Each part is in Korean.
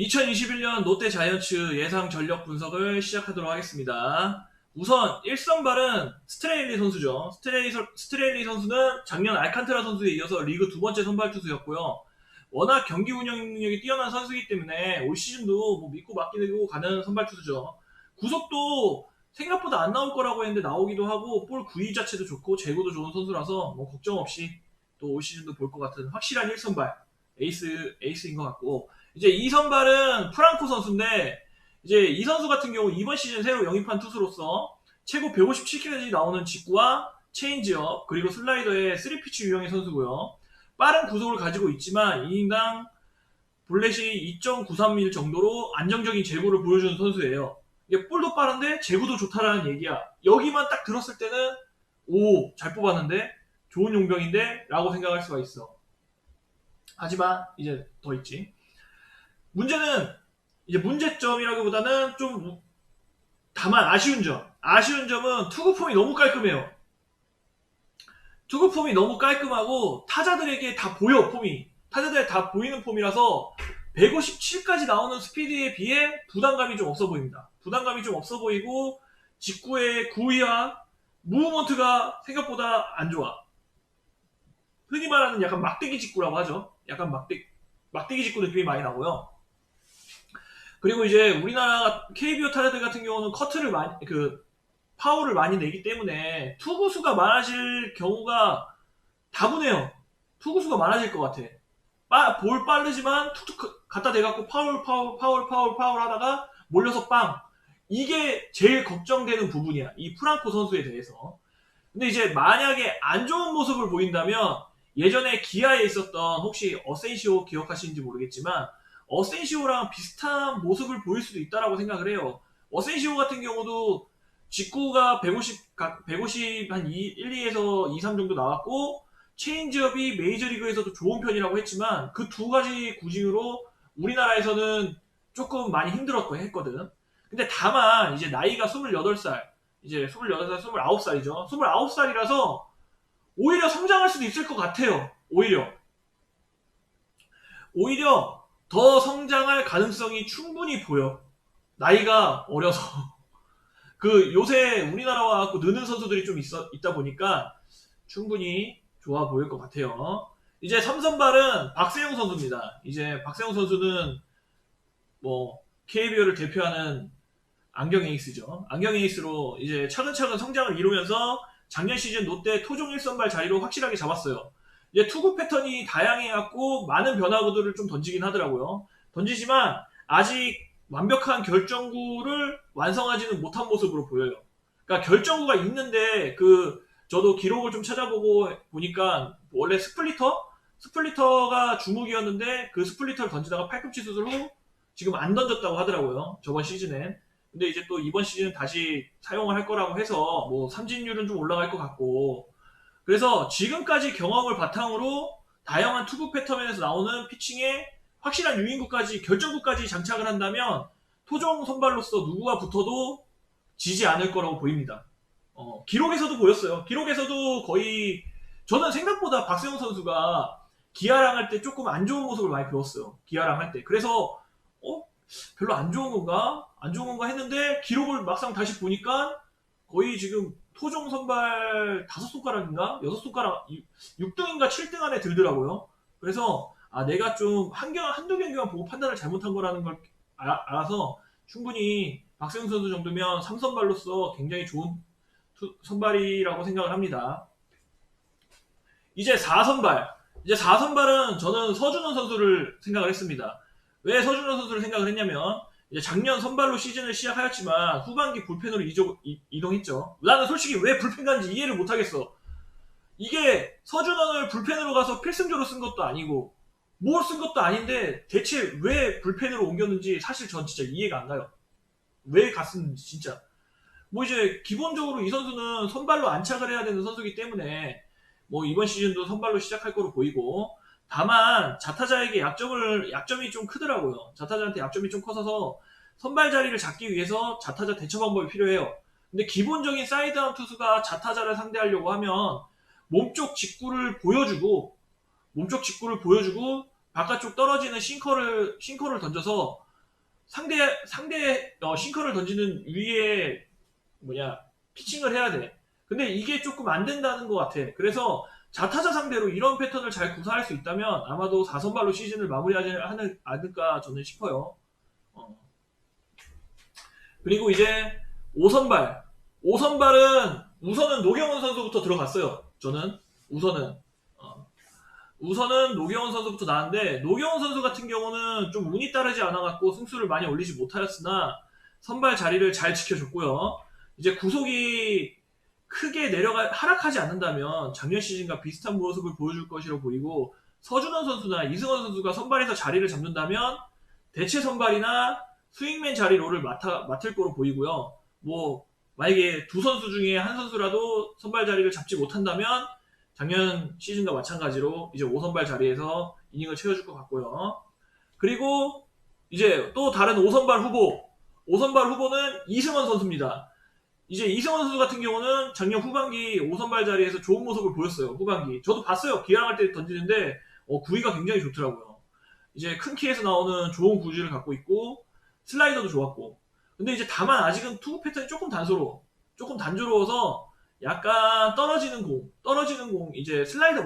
2021년 롯데 자이언츠 예상 전력 분석을 시작하도록 하겠습니다. 우선 1선발은 스트레일리 선수죠. 스트레일리 선수는 작년 알칸테라 선수에 이어서 리그 두 번째 선발 투수였고요. 워낙 경기 운영 능력이 뛰어난 선수이기 때문에 올 시즌도 뭐 믿고 맡기고 가는 선발 투수죠. 구속도 생각보다 안 나올 거라고 했는데 나오기도 하고 볼 구위 자체도 좋고 제구도 좋은 선수라서 뭐 걱정 없이 또 올 시즌도 볼 것 같은 확실한 1선발 에이스인 것 같고, 이제 2선발은 프랑코 선수인데, 이제 이 선수 같은 경우 이번 시즌 새로 영입한 투수로서 최고 157km까지 나오는 직구와 체인지업 그리고 슬라이더의 3피치 유형의 선수고요. 빠른 구속을 가지고 있지만 이닝당 볼넷이 2.931 정도로 안정적인 제구를 보여주는 선수예요. 이게 볼도 빠른데 제구도 좋다라는 얘기야. 여기만 딱 들었을 때는 오, 잘 뽑았는데 좋은 용병인데 라고 생각할 수가 있어. 하지만 이제 더 있지. 문제는 이제 문제점이라기보다는 좀 다만 아쉬운 점은 투구 폼이 너무 깔끔해요. 투구 폼이 너무 깔끔하고 타자들에게 다 보여. 폼이 타자들에 다 보이는 폼이라서 157까지 나오는 스피드에 비해 부담감이 좀 없어 보입니다. 부담감이 좀 없어 보이고 직구의 구위와 무브먼트가 생각보다 안 좋아. 흔히 말하는 약간 막대기 직구라고 하죠. 약간 막대기 직구 느낌이 많이 나고요. 그리고 이제 우리나라 KBO 타자들 같은 경우는 커트를 많이, 파워를 많이 내기 때문에 투구수가 많아질 경우가 다분해요. 투구수가 많아질 것 같아. 볼 빠르지만 툭툭 갖다 대갖고 파울 하다가 몰려서 빵. 이게 제일 걱정되는 부분이야. 이 프랑코 선수에 대해서. 근데 이제 만약에 안 좋은 모습을 보인다면 예전에 기아에 있었던, 혹시 어센시오 기억하시는지 모르겠지만 어센시오랑 비슷한 모습을 보일 수도 있다라고 생각을 해요. 어센시오 같은 경우도 직구가 150 한 1, 2에서 2, 3 정도 나왔고 체인지업이 메이저리그에서도 좋은 편이라고 했지만 그 두 가지 구징으로 우리나라에서는 조금 많이 힘들었고 했거든. 근데 다만 이제 나이가 28살, 이제 28살, 29살이죠. 29살이라서 오히려 성장할 수도 있을 것 같아요. 오히려 더 성장할 가능성이 충분히 보여. 나이가 어려서. 요새 우리나라와 갖고 느는 선수들이 좀 있다 보니까 충분히 좋아 보일 것 같아요. 이제 3선발은 박세용 선수입니다. 이제 박세용 선수는 뭐 KBO를 대표하는 안경 에이스죠. 안경 에이스로 이제 차근차근 성장을 이루면서 작년 시즌 롯데 토종 1선발 자리로 확실하게 잡았어요. 이제 투구 패턴이 다양해갖고 많은 변화구들을 좀 던지긴 하더라고요. 던지지만 아직 완벽한 결정구를 완성하지는 못한 모습으로 보여요. 그러니까 결정구가 있는데 저도 기록을 좀 찾아보고 보니까 원래 스플리터가 주목이었는데 그 스플리터를 던지다가 팔꿈치 수술 후 지금 안 던졌다고 하더라고요. 저번 시즌엔. 근데 이제 또 이번 시즌 다시 사용을 할 거라고 해서 뭐 삼진율은 좀 올라갈 것 같고, 그래서 지금까지 경험을 바탕으로 다양한 투구 패턴에서 나오는 피칭에 확실한 유인구까지, 결정구까지 장착을 한다면 토종 선발로서 누구와 붙어도 지지 않을 거라고 보입니다. 기록에서도 보였어요. 기록에서도 거의, 저는 생각보다 박세웅 선수가 기아랑 할 때 조금 안 좋은 모습을 많이 보였어요. 기아랑 할 때. 그래서 별로 안 좋은 건가? 안 좋은 건가 했는데 기록을 막상 다시 보니까 거의 지금 토종 선발 5손가락인가? 6손가락, 6등인가 7등 안에 들더라고요. 그래서 내가 좀 한두 경기만 보고 판단을 잘못한 거라는 걸 알아서 충분히 박세웅 선수 정도면 3선발로서 굉장히 좋은 선발이라고 생각을 합니다. 이제 4선발은 저는 서준원 선수를 생각을 했습니다. 왜 서준원 선수를 생각을 했냐면 이제 작년 선발로 시즌을 시작하였지만 후반기 불펜으로 이동했죠. 나는 솔직히 왜 불펜 간지 이해를 못하겠어. 이게 서준원을 불펜으로 가서 필승조로 쓴 것도 아니고 뭘 쓴 것도 아닌데 대체 왜 불펜으로 옮겼는지 사실 전 진짜 이해가 안 가요. 왜 갔는지 진짜. 뭐 이제 기본적으로 이 선수는 선발로 안착을 해야 되는 선수이기 때문에 뭐 이번 시즌도 선발로 시작할 거로 보이고, 다만 자타자에게 약점이 좀 크더라고요. 자타자한테 약점이 좀 커서 선발 자리를 잡기 위해서 자타자 대처 방법이 필요해요. 근데 기본적인 사이드아웃 투수가 자타자를 상대하려고 하면 몸쪽 직구를 보여주고 바깥쪽 떨어지는 싱커를 던져서 상대 싱커를 던지는 위에 피칭을 해야 돼. 근데 이게 조금 안 된다는 것 같아. 그래서 자타자 상대로 이런 패턴을 잘 구사할 수 있다면 아마도 4선발로 시즌을 마무리하지 않을까 저는 싶어요. 그리고 이제 5선발. 5선발은 우선은 노경원 선수부터 들어갔어요. 저는 우선은 노경원 선수부터 나왔는데, 노경원 선수 같은 경우는 좀 운이 따르지 않아갖고 승수를 많이 올리지 못하였으나 선발 자리를 잘 지켜줬고요. 이제 구속이 크게 하락하지 않는다면 작년 시즌과 비슷한 모습을 보여줄 것이라고 보이고, 서준원 선수나 이승원 선수가 선발에서 자리를 잡는다면 대체 선발이나 스윙맨 자리 롤을 맡을 거로 보이고요. 만약에 두 선수 중에 한 선수라도 선발 자리를 잡지 못한다면 작년 시즌과 마찬가지로 이제 5선발 자리에서 이닝을 채워줄 것 같고요. 그리고 이제 또 다른 5선발 후보는 이승원 선수입니다. 이제 이승원 선수 같은 경우는 작년 후반기 5선발 자리에서 좋은 모습을 보였어요. 후반기 저도 봤어요. 기아랑 할 때 던지는데 구위가 굉장히 좋더라고요. 이제 큰 키에서 나오는 좋은 구질을 갖고 있고 슬라이더도 좋았고, 근데 이제 다만 아직은 투구 패턴이 조금 단조로워서 약간 떨어지는 공, 이제 슬라이더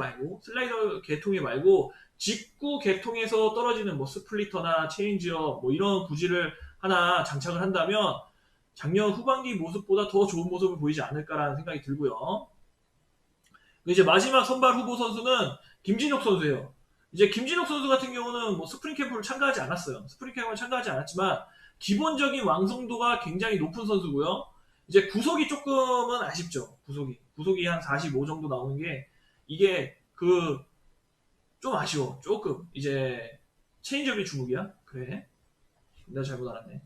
계통이 말고 직구 계통에서 떨어지는 스플리터나 체인지업 이런 구질을 하나 장착을 한다면 작년 후반기 모습보다 더 좋은 모습을 보이지 않을까라는 생각이 들고요. 이제 마지막 선발 후보 선수는 김진욱 선수예요. 이제 김진욱 선수 같은 경우는 스프링 캠프를 참가하지 않았어요. 스프링 캠프를 참가하지 않았지만 기본적인 완성도가 굉장히 높은 선수고요. 이제 구속이 조금은 아쉽죠. 구속이 한 45 정도 나오는 게 이게 좀 아쉬워. 조금 이제 체인지업이 주목이야? 그래? 내가 잘못 알았네.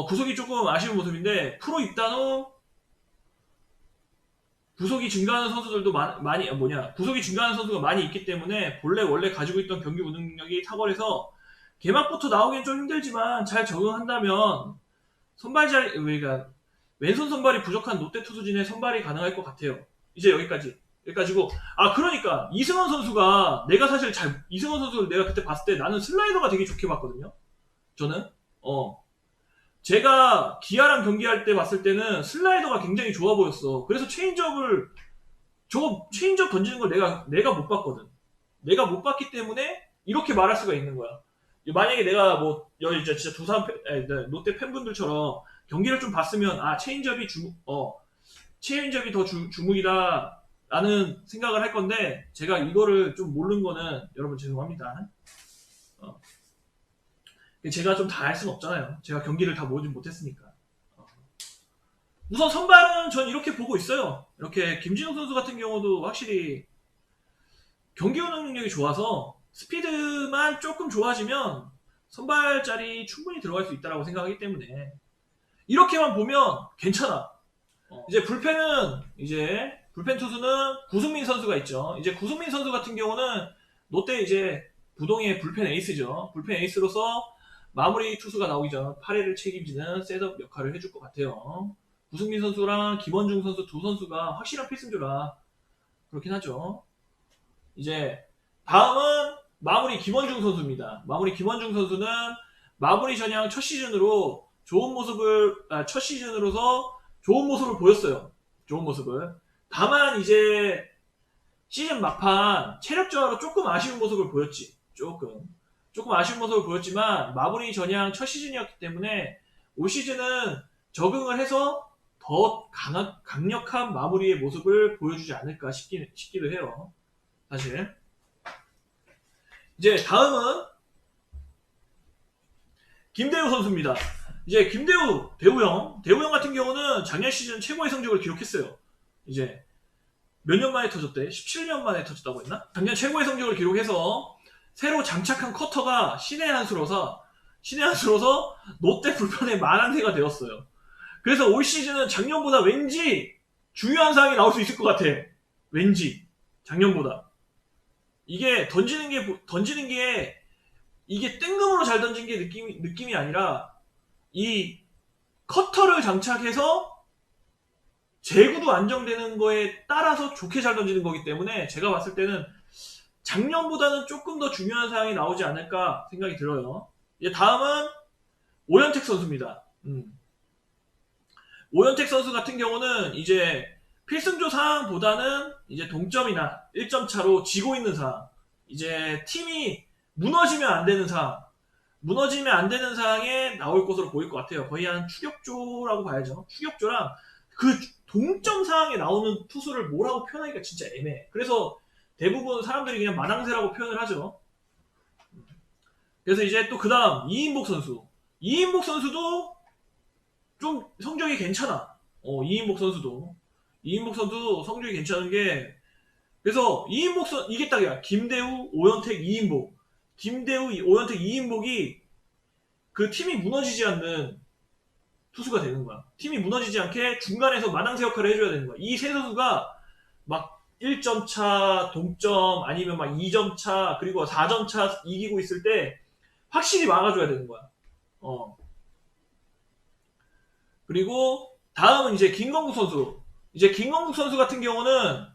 구속이 조금 아쉬운 모습인데 프로 입단 후 구속이 증가하는 선수들도 구속이 증가하는 선수가 많이 있기 때문에 원래 가지고 있던 경기 운영 능력이 탁월해서 개막부터 나오기엔 좀 힘들지만 잘 적응한다면 그러니까 왼손 선발이 부족한 롯데 투수진의 선발이 가능할 것 같아요. 이제 여기까지고. 그러니까 이승원 선수가 이승원 선수를 내가 그때 봤을 때 나는 슬라이더가 되게 좋게 봤거든요. 저는 제가 기아랑 경기할 때 봤을 때는 슬라이더가 굉장히 좋아 보였어. 그래서 체인지업 던지는 걸 내가 못 봤거든. 내가 못 봤기 때문에 이렇게 말할 수가 있는 거야. 만약에 내가 진짜 롯데 팬분들처럼 경기를 좀 봤으면 체인지업이 더 주목이다 라는 생각을 할 건데, 제가 이거를 좀 모르는 거는 여러분 죄송합니다. 제가 좀 다 할 수는 없잖아요. 제가 경기를 다 보진 못했으니까. 우선 선발은 전 이렇게 보고 있어요. 이렇게 김진욱 선수 같은 경우도 확실히 경기 운영 능력이 좋아서 스피드만 조금 좋아지면 선발 자리 충분히 들어갈 수 있다고 생각하기 때문에 이렇게만 보면 괜찮아. 이제 불펜 투수는 구승민 선수가 있죠. 이제 구승민 선수 같은 경우는 롯데 이제 부동의 불펜 에이스죠. 불펜 에이스로서 마무리 투수가 나오기 전 8회를 책임지는 셋업 역할을 해줄 것 같아요. 구승민 선수랑 김원중 선수 두 선수가 확실한 필승조라 그렇긴 하죠. 이제 다음은 마무리 김원중 선수입니다. 마무리 김원중 선수는 마무리 전향 첫 시즌으로서 좋은 모습을 보였어요. 좋은 모습을. 다만 이제 시즌 막판 체력 저하로 조금 아쉬운 모습을 보였지. 조금 아쉬운 모습을 보였지만 마무리 전향 첫 시즌이었기 때문에 올 시즌은 적응을 해서 더 강력한 마무리의 모습을 보여주지 않을까 싶기도 해요. 사실. 이제 다음은 김대우 선수입니다. 이제 대우 형 같은 경우는 작년 시즌 최고의 성적을 기록했어요. 이제 몇 년 만에 터졌대? 17년 만에 터졌다고 했나? 작년 최고의 성적을 기록해서 새로 장착한 커터가 신의 한 수로서 롯데 불펜의 만한세가 되었어요. 그래서 올 시즌은 작년보다 왠지 중요한 사항이 나올 수 있을 것 같아. 왠지 작년보다. 이게 던지는 게 이게 뜬금으로 잘 던진 게 느낌이 아니라 이 커터를 장착해서 제구도 안정되는 거에 따라서 좋게 잘 던지는 거기 때문에 제가 봤을 때는 작년보다는 조금 더 중요한 사항이 나오지 않을까 생각이 들어요. 이제 다음은 오현택 선수입니다. 오현택 선수 같은 경우는 이제 필승조 상황보다는 이제 동점이나 1점 차로 지고 있는 상황, 이제 팀이 무너지면 안 되는 상황, 무너지면 안 되는 상황에 나올 것으로 보일 것 같아요. 거의 한 추격조라고 봐야죠. 추격조랑 그 동점 상황에 나오는 투수를 뭐라고 표현하기가 진짜 애매해. 그래서 대부분 사람들이 그냥 마당새라고 표현을 하죠. 그래서 이제 또 그 다음 이인복 선수. 이인복 선수도 좀 성적이 괜찮아. 이인복 선수도. 이인복 선수 성적이 괜찮은 게, 그래서 이인복 선, 이게 딱이야. 김대우, 오현택, 이인복. 김대우, 오현택, 이인복이 그 팀이 무너지지 않는 투수가 되는 거야. 팀이 무너지지 않게 중간에서 마당새 역할을 해줘야 되는 거야. 이 세 선수가 막 1점 차, 동점, 아니면 막 2점 차, 그리고 4점 차 이기고 있을 때 확실히 막아줘야 되는 거야. 그리고 다음은 이제 김건국 선수. 이제 김건국 선수 같은 경우는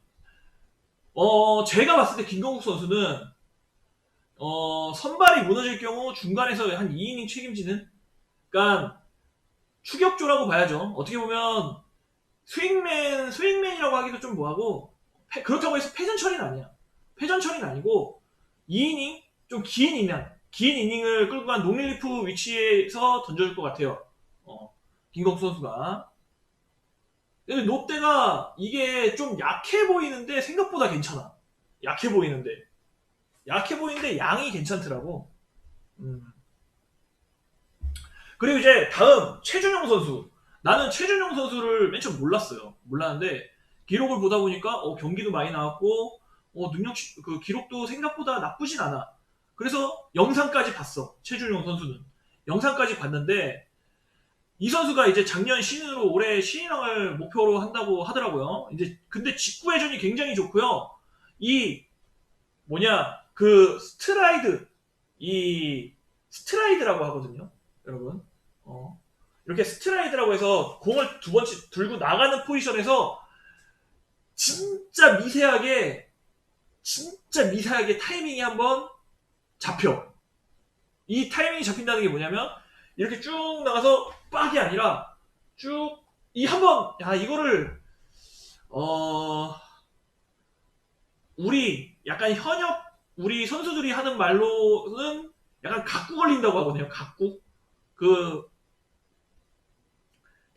제가 봤을 때 김건국 선수는 선발이 무너질 경우 중간에서 한 2이닝 책임지는, 그러니까 추격조라고 봐야죠. 어떻게 보면 스윙맨이라고 하기도 좀 뭐하고, 그렇다고 해서 패전 처리는 아니야. 패전 처리는 아니고 2이닝 좀 긴 이닝을 끌고 간 농릴리프 위치에서 던져줄 것 같아요. 김건국 선수가. 근데 롯데가 이게 좀 약해 보이는데 생각보다 괜찮아. 약해 보이는데 양이 괜찮더라고. 그리고 이제 다음 최준용 선수. 나는 최준용 선수를 맨 처음 몰랐는데 기록을 보다 보니까 경기도 많이 나왔고 그 기록도 생각보다 나쁘진 않아. 그래서 영상까지 봤어. 최준용 선수는 영상까지 봤는데, 이 선수가 이제 작년 신인으로 올해 신인왕을 목표로 한다고 하더라고요. 이제 근데 직구 회전이 굉장히 좋고요. 이 그 스트라이드라고 하거든요, 여러분. 이렇게 스트라이드라고 해서 공을 두 번째 들고 나가는 포지션에서 진짜 미세하게 타이밍이 한번 잡혀. 이 타이밍이 잡힌다는 게 뭐냐면, 이렇게 쭉 나가서 빡이 아니라 쭉 이 한번, 이거를 우리 약간 우리 선수들이 하는 말로는 약간 각구 걸린다고 하거든요.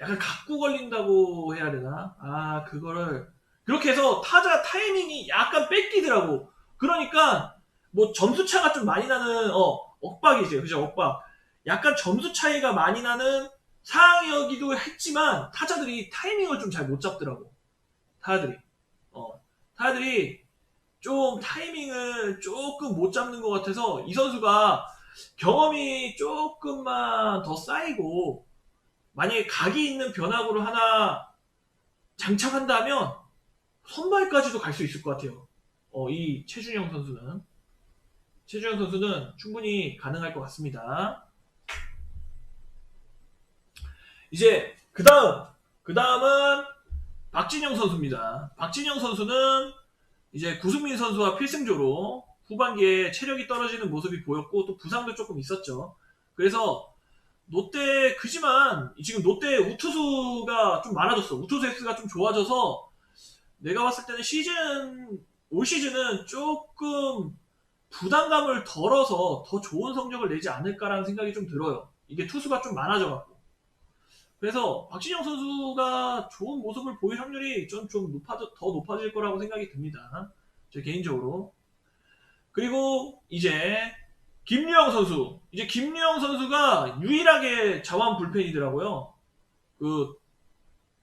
약간 각구 걸린다고 해야 되나? 그거를 그렇게 해서 타자 타이밍이 약간 뺏기더라고. 그러니까 뭐 점수 차가 좀 많이 나는 억박이죠. 그죠? 억박. 약간 점수 차이가 많이 나는 상황이기도 했지만 타자들이 타이밍을 좀 잘 못 잡더라고. 타자들이 좀 타이밍을 조금 못 잡는 것 같아서, 이 선수가 경험이 조금만 더 쌓이고 만약에 각이 있는 변화구를 하나 장착한다면 선발까지도 갈 수 있을 것 같아요. 이 최준영 선수는 충분히 가능할 것 같습니다. 이제 그 다음은 박진영 선수입니다. 박진영 선수는 이제 구승민 선수와 필승조로 후반기에 체력이 떨어지는 모습이 보였고, 또 부상도 조금 있었죠. 그래서 롯데 그지만 지금 롯데 우투수가 좀 많아졌어. 우투수 X가 좀 좋아져서 내가 봤을 때는 올 시즌은 조금 부담감을 덜어서 더 좋은 성적을 내지 않을까라는 생각이 좀 들어요. 이게 투수가 좀 많아져갖고. 그래서 박진영 선수가 좋은 모습을 보일 확률이 좀 더 높아질 거라고 생각이 듭니다. 제 개인적으로. 그리고 이제 김유영 선수가 유일하게 자완 불펜이더라고요. 그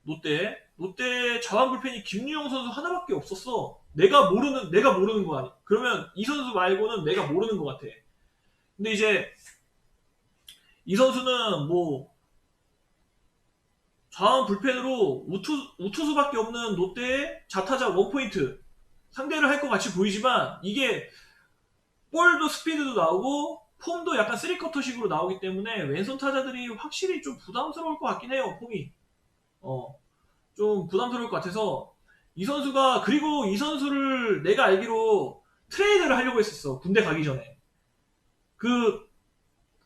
롯데 자완 불펜이 김유영 선수 하나밖에 없었어. 내가 모르는 거 아니. 그러면 이 선수 말고는 내가 모르는 것 같아. 근데 이제 이 선수는 뭐 자완 불펜으로 우투수밖에 없는 롯데의 좌타자 원포인트 상대를 할 것 같이 보이지만, 이게 볼도 스피드도 나오고 폼도 약간 3쿼터식으로 나오기 때문에 왼손 타자들이 확실히 좀 부담스러울 것 같긴 해요. 폼이 좀 부담스러울 것 같아서, 그리고 이 선수를 내가 알기로 트레이드를 하려고 했었어. 군대 가기 전에. 그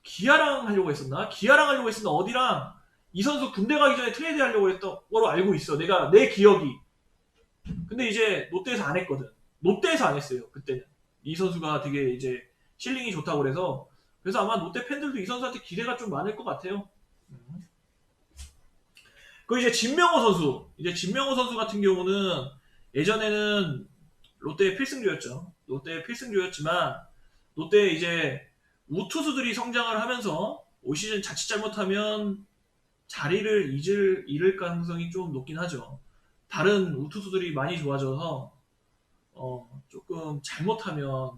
기아랑 하려고 했었나? 기아랑 하려고 했었나? 어디랑 이 선수 군대 가기 전에 트레이드 하려고 했던 거로 알고 있어. 내 기억이. 근데 이제 롯데에서 안 했거든. 롯데에서 안 했어요. 그때는. 이 선수가 되게 이제 실링이 좋다고 그래서 아마 롯데 팬들도 이 선수한테 기대가 좀 많을 것 같아요. 그 이제 진명호 선수. 이제 진명호 선수 같은 경우는 예전에는 롯데의 필승조였죠. 롯데의 필승조였지만 롯데 이제 우투수들이 성장을 하면서 올 시즌 자칫 잘못하면 자리를 잃을 가능성이 좀 높긴 하죠. 다른 우투수들이 많이 좋아져서 조금 잘못하면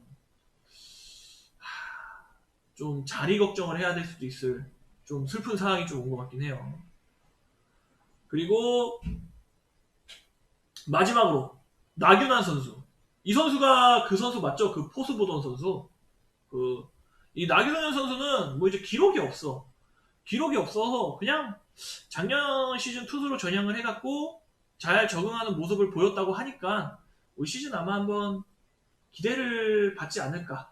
좀 자리 걱정을 해야 될 수도 있을 좀 슬픈 상황이 좀 온 것 같긴 해요. 그리고 마지막으로 나균환 선수. 이 선수가 그 선수 맞죠? 그 포수 보던 선수. 이 나균환 선수는 뭐 이제 기록이 없어. 기록이 없어서 그냥 작년 시즌 투수로 전향을 해갖고 잘 적응하는 모습을 보였다고 하니까 올 시즌 아마 한번 기대를 받지 않을까